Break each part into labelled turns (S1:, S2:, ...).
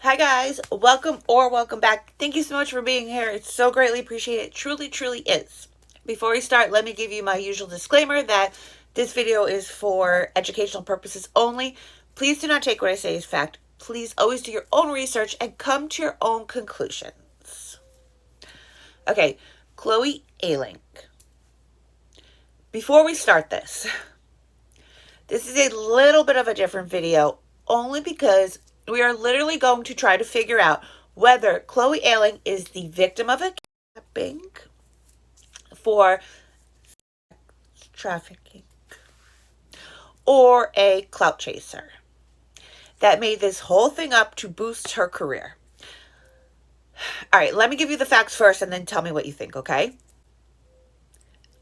S1: Hi guys, welcome back. Thank you so much for being here. It's so greatly appreciated. It truly, truly is. Before we start, let me give you my usual disclaimer that this video is for educational purposes only. Please do not take what I say as fact. Please always do your own research and come to your own conclusions. Okay, Chloe Ayling. Before we start this is a little bit of a different video only because we are literally going to try to figure out whether Chloe Ayling is the victim of a kidnapping for trafficking or a clout chaser that made this whole thing up to boost her career. All right, let me give you the facts first and then tell me what you think, okay?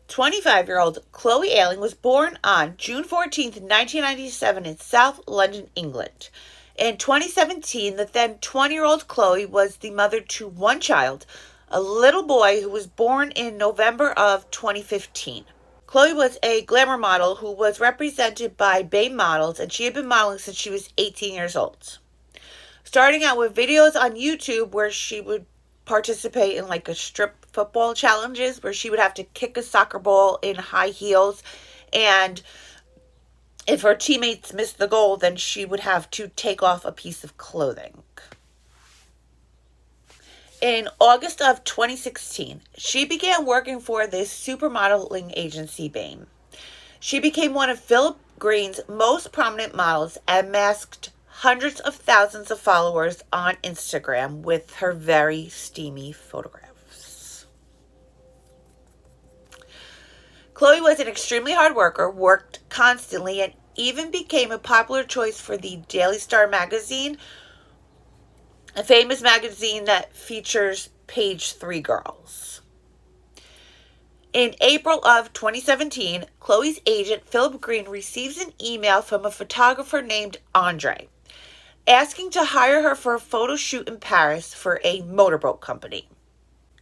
S1: 25-year-old Chloe Ayling was born on June 14th, 1997 in South London, England. In 2017, the then 20-year-old Chloe was the mother to one child, a little boy who was born in November of 2015. Chloe was a glamour model who was represented by Bay Models, and she had been modeling since she was 18 years old. Starting out with videos on YouTube where she would participate in like a strip football challenges where she would have to kick a soccer ball in high heels, and if her teammates missed the goal, then she would have to take off a piece of clothing. In August of 2016, she began working for this supermodeling agency, Bain. She became one of Philip Green's most prominent models and amassed hundreds of thousands of followers on Instagram with her very steamy photographs. Chloe was an extremely hard worker, worked constantly, and even became a popular choice for the Daily Star magazine, a famous magazine that features page 3 girls. In April of 2017, Chloe's agent, Philip Green, receives an email from a photographer named Andre, asking to hire her for a photo shoot in Paris for a motorboat company.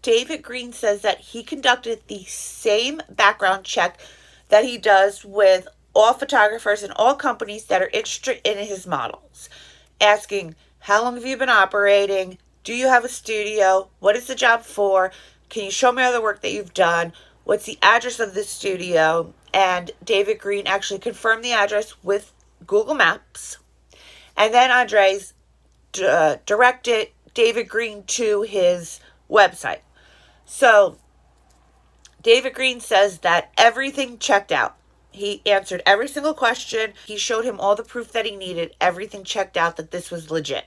S1: David Green says that he conducted the same background check that he does with all photographers and all companies that are interested in his models, asking, how long have you been operating? Do you have a studio? What is the job for? Can you show me other work that you've done? What's the address of the studio? And David Green actually confirmed the address with Google Maps. And then Andres directed David Green to his website. So David Green says that everything checked out. He answered every single question. He showed him all the proof that he needed. Everything checked out that this was legit.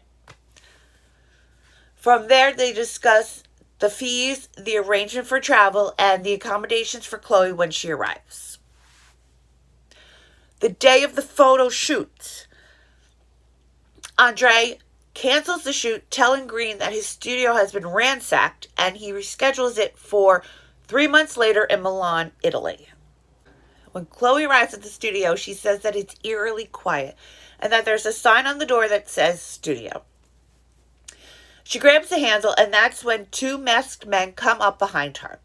S1: From there, they discuss the fees, the arrangement for travel, and the accommodations for Chloe when she arrives. The day of the photo shoot, Andre cancels the shoot, telling Green that his studio has been ransacked, and he reschedules it for 3 months later in Milan, Italy. When Chloe arrives at the studio, she says that it's eerily quiet and that there's a sign on the door that says studio. She grabs the handle, and that's when 2 masked men come up behind her.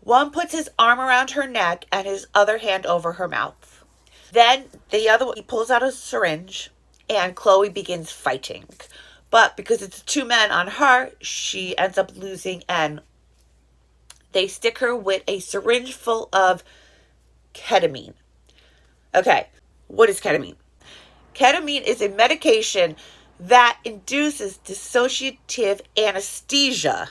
S1: One puts his arm around her neck and his other hand over her mouth. Then the other one, he pulls out a syringe, and Chloe begins fighting. But because it's 2 men on her, she ends up losing, and they stick her with a syringe full of ketamine. Okay, what is ketamine? Ketamine is a medication that induces dissociative anesthesia,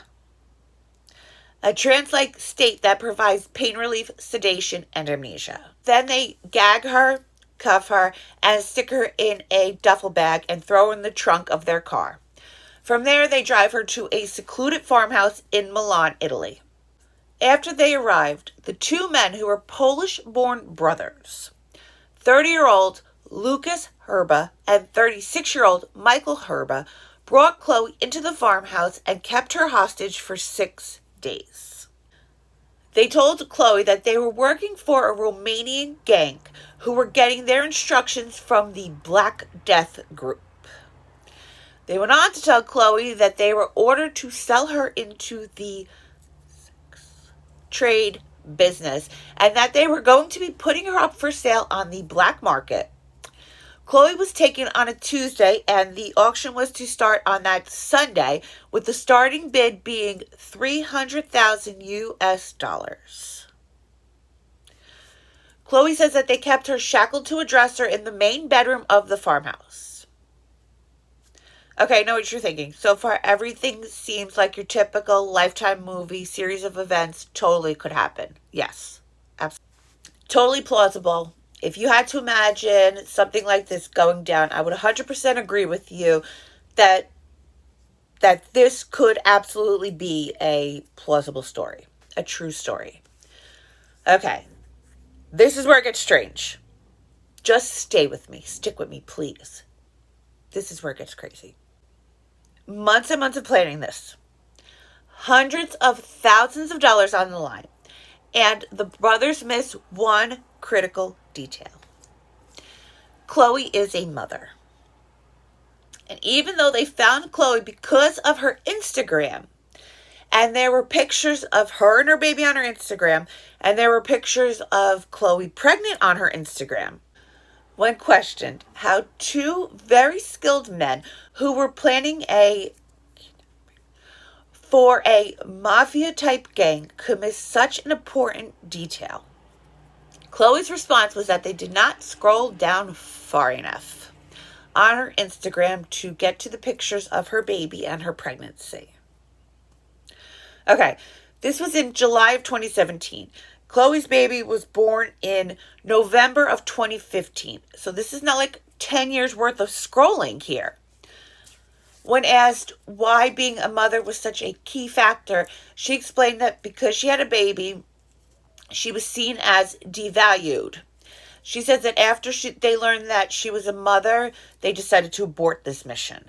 S1: a trance-like state that provides pain relief, sedation, and amnesia. Then they gag her, cuff her, and stick her in a duffel bag and throw her in the trunk of their car. From there, they drive her to a secluded farmhouse in Milan, Italy. After they arrived, the 2 men, who were Polish-born brothers, 30-year-old Lucas Herba and 36-year-old Michael Herba, brought Chloe into the farmhouse and kept her hostage for 6 days. They told Chloe that they were working for a Romanian gang who were getting their instructions from the Black Death group. They went on to tell Chloe that they were ordered to sell her into the trade business and that they were going to be putting her up for sale on the black market. Chloe was taken on a Tuesday, and the auction was to start on that Sunday, with the starting bid being $300,000 US. Chloe says that they kept her shackled to a dresser in the main bedroom of the farmhouse. Okay, I know what you're thinking. So far, everything seems like your typical Lifetime movie series of events totally could happen. Yes, absolutely. Totally plausible. If you had to imagine something like this going down, I would 100% agree with you that this could absolutely be a plausible story, a true story. Okay, this is where it gets strange. Just stay with me. Stick with me, please. This is where it gets crazy. Months and months of planning this. Hundreds of thousands of dollars on the line. And the brothers miss one critical detail. Chloe is a mother. And even though they found Chloe because of her Instagram, and there were pictures of her and her baby on her Instagram, and there were pictures of Chloe pregnant on her Instagram, when questioned how two very skilled men who were planning for a mafia-type gang could miss such an important detail. Chloe's response was that they did not scroll down far enough on her Instagram to get to the pictures of her baby and her pregnancy. Okay, this was in July of 2017. Chloe's baby was born in November of 2015. So this is not like 10 years worth of scrolling here. When asked why being a mother was such a key factor, she explained that because she had a baby, she was seen as devalued. She says that after they learned that she was a mother, they decided to abort this mission.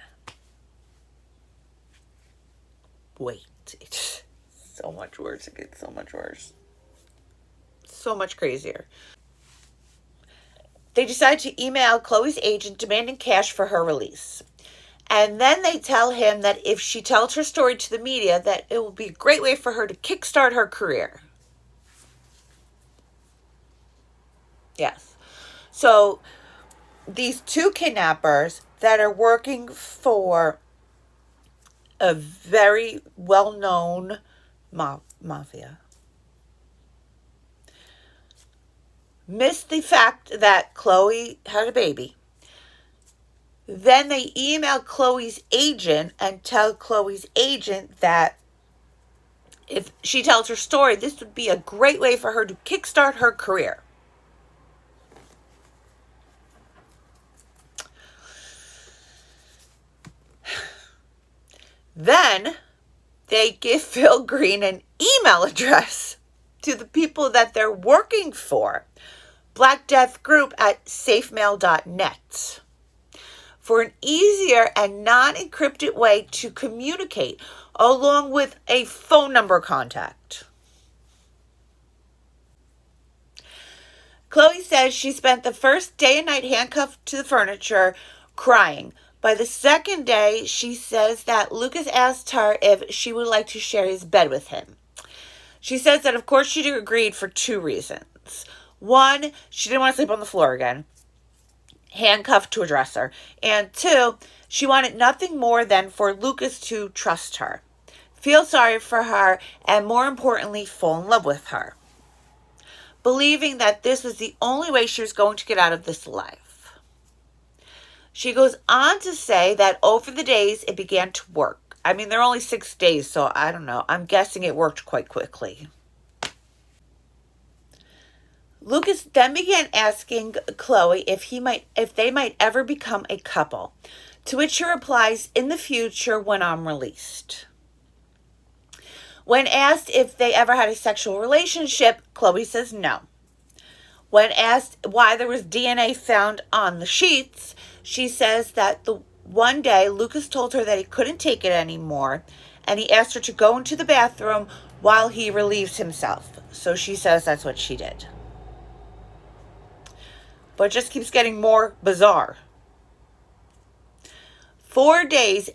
S1: Wait, it's so much worse. It gets so much worse. So much crazier. They decided to email Chloe's agent demanding cash for her release. And then they tell him that if she tells her story to the media, that it will be a great way for her to kickstart her career. Yes. So these two kidnappers that are working for a very well-known mafia missed the fact that Chloe had a baby. Then they email Chloe's agent and tell Chloe's agent that if she tells her story, this would be a great way for her to kickstart her career. Then they give Phil Green an email address to the people that they're working for, Black Death Group at safemail.net, for an easier and non-encrypted way to communicate, along with a phone number contact. Chloe says she spent the first day and night handcuffed to the furniture, crying. By the second day, she says that Lucas asked her if she would like to share his bed with him. She says that, of course, she agreed for two reasons. One, she didn't want to sleep on the floor again, handcuffed to a dresser. And two, she wanted nothing more than for Lucas to trust her, feel sorry for her, and more importantly, fall in love with her, believing that this was the only way she was going to get out of this alive. She goes on to say that over the days, it began to work. I mean, they're only 6 days, so I don't know. I'm guessing it worked quite quickly. Lucas then began asking Chloe if they might ever become a couple, to which she replies, in the future when I'm released. When asked if they ever had a sexual relationship, Chloe says no. When asked why there was DNA found on the sheets, she says that the one day Lucas told her that he couldn't take it anymore, and he asked her to go into the bathroom while he relieves himself. So she says that's what she did. But it just keeps getting more bizarre. 4 days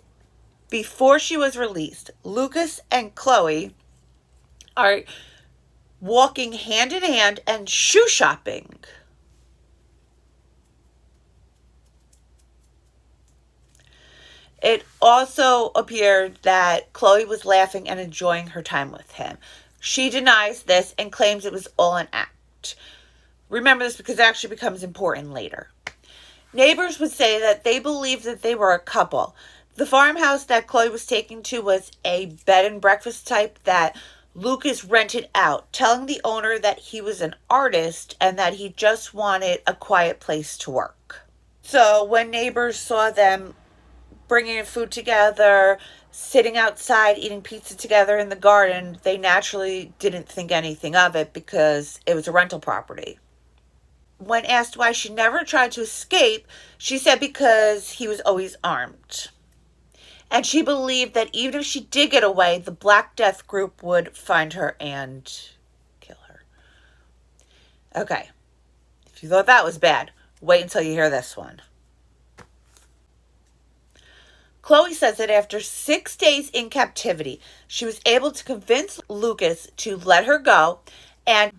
S1: before she was released, Lucas and Chloe are walking hand in hand and shoe shopping. It also appeared that Chloe was laughing and enjoying her time with him. She denies this and claims it was all an act. Remember this because it actually becomes important later. Neighbors would say that they believed that they were a couple. The farmhouse that Chloe was taken to was a bed and breakfast type that Lucas rented out, telling the owner that he was an artist and that he just wanted a quiet place to work. So when neighbors saw them bringing in food together, sitting outside, eating pizza together in the garden, they naturally didn't think anything of it because it was a rental property. When asked why she never tried to escape, she said because he was always armed. And she believed that even if she did get away, the Black Death group would find her and kill her. Okay, if you thought that was bad, wait until you hear this one. Chloe says that after 6 days in captivity, she was able to convince Lucas to let her go, and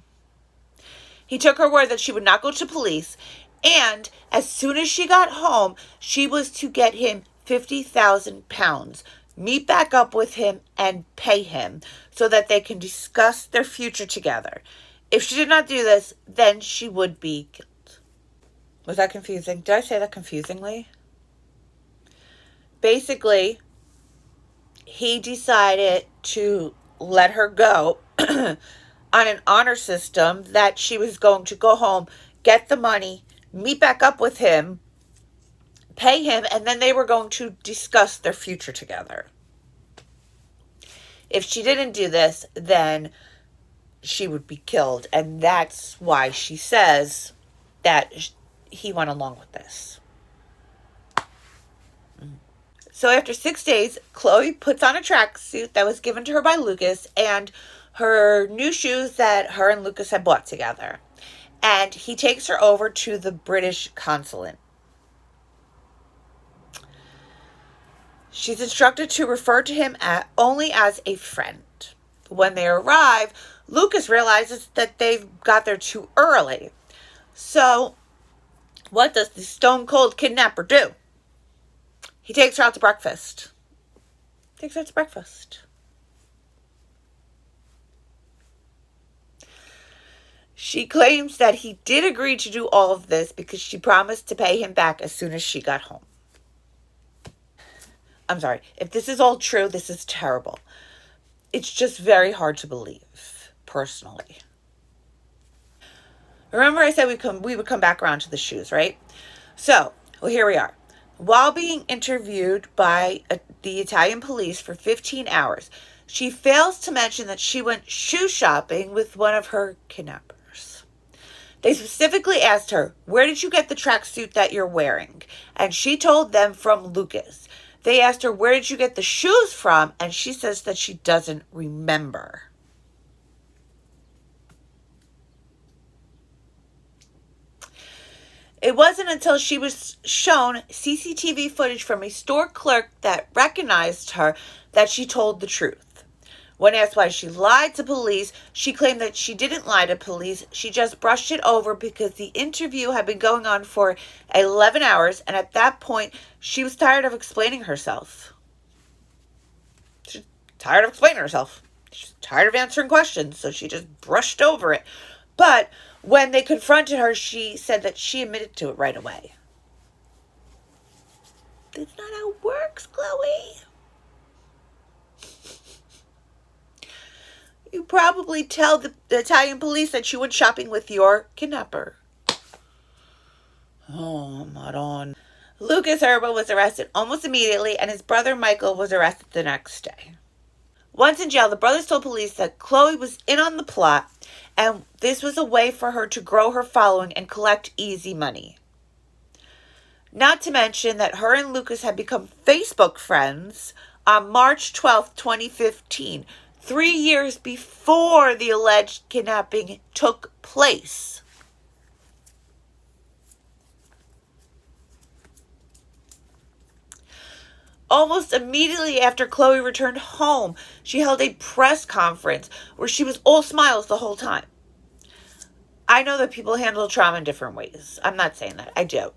S1: he took her word that she would not go to police, and as soon as she got home, she was to get him 50,000 pounds, meet back up with him, and pay him so that they can discuss their future together. If she did not do this, then she would be killed. Was that confusing? Did I say that confusingly? Basically, he decided to let her go on an honor system that she was going to go home, get the money, meet back up with him, pay him, and then they were going to discuss their future together. If she didn't do this, then she would be killed, and that's why she says that he went along with this. So after 6 days, Chloe puts on a tracksuit that was given to her by Lucas and her new shoes that her and Lucas had bought together. And he takes her over to the British consulate. She's instructed to refer to him only as a friend. When they arrive, Lucas realizes that they've got there too early. So, what does the stone-cold kidnapper do? He takes her out to breakfast. She claims that he did agree to do all of this because she promised to pay him back as soon as she got home. I'm sorry. If this is all true, this is terrible. It's just very hard to believe, personally. Remember I said we would come back around to the shoes, right? So, well, here we are. While being interviewed by the Italian police for 15 hours, she fails to mention that she went shoe shopping with one of her kidnappers. They specifically asked her, "Where did you get the tracksuit that you're wearing?" And she told them from Lucas. They asked her, "Where did you get the shoes from?" And she says that she doesn't remember. It wasn't until she was shown CCTV footage from a store clerk that recognized her that she told the truth. When asked why she lied to police, she claimed that she didn't lie to police. She just brushed it over because the interview had been going on for 11 hours, and at that point, she was tired of explaining herself. She's tired of explaining herself. She's tired of answering questions, so she just brushed over it. But when they confronted her, she said that she admitted to it right away. That's not how it works, Chloe. You probably tell the Italian police that you went shopping with your kidnapper. Oh, I'm not on. Lucas Herba was arrested almost immediately, and his brother Michael was arrested the next day. Once in jail, the brothers told police that Chloe was in on the plot, and this was a way for her to grow her following and collect easy money. Not to mention that her and Lucas had become Facebook friends on March 12th, 2015, 3 years before the alleged kidnapping took place. Almost immediately after Chloe returned home, she held a press conference where she was all smiles the whole time. I know that people handle trauma in different ways. I'm not saying that. I do.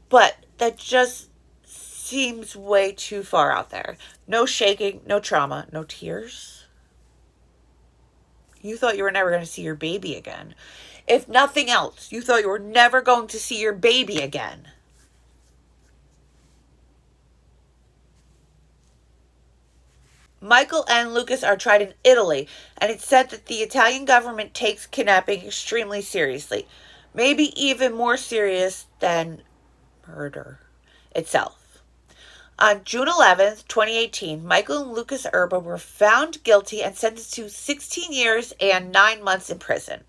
S1: But that just seems way too far out there. No shaking, no trauma, no tears. You thought you were never going to see your baby again. If nothing else, you thought you were never going to see your baby again. Michael and Lucas are tried in Italy, and it's said that the Italian government takes kidnapping extremely seriously. Maybe even more serious than murder itself. On June 11th, 2018, Michael and Lucas Erba were found guilty and sentenced to 16 years and 9 months in prison.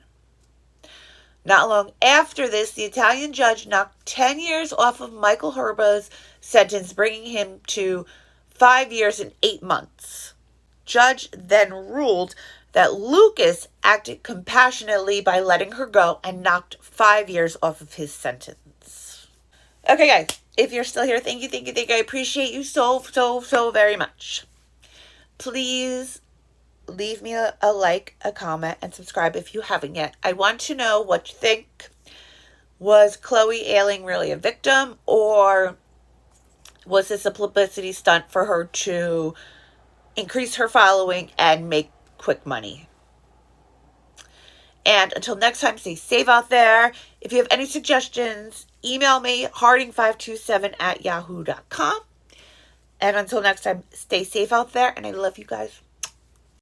S1: Not long after this, the Italian judge knocked 10 years off of Michael Erba's sentence, bringing him to 5 years and 8 months. Judge then ruled that Lucas acted compassionately by letting her go and knocked 5 years off of his sentence. Okay, guys, if you're still here, thank you. I appreciate you so very much. Please leave me a like, a comment, and subscribe if you haven't yet. I want to know what you think. Was Chloe Ailing really a victim, or was this a publicity stunt for her to increase her following and make quick money? And until next time, stay safe out there. If you have any suggestions, email me, harding527@yahoo.com. And until next time, stay safe out there, and I love you guys.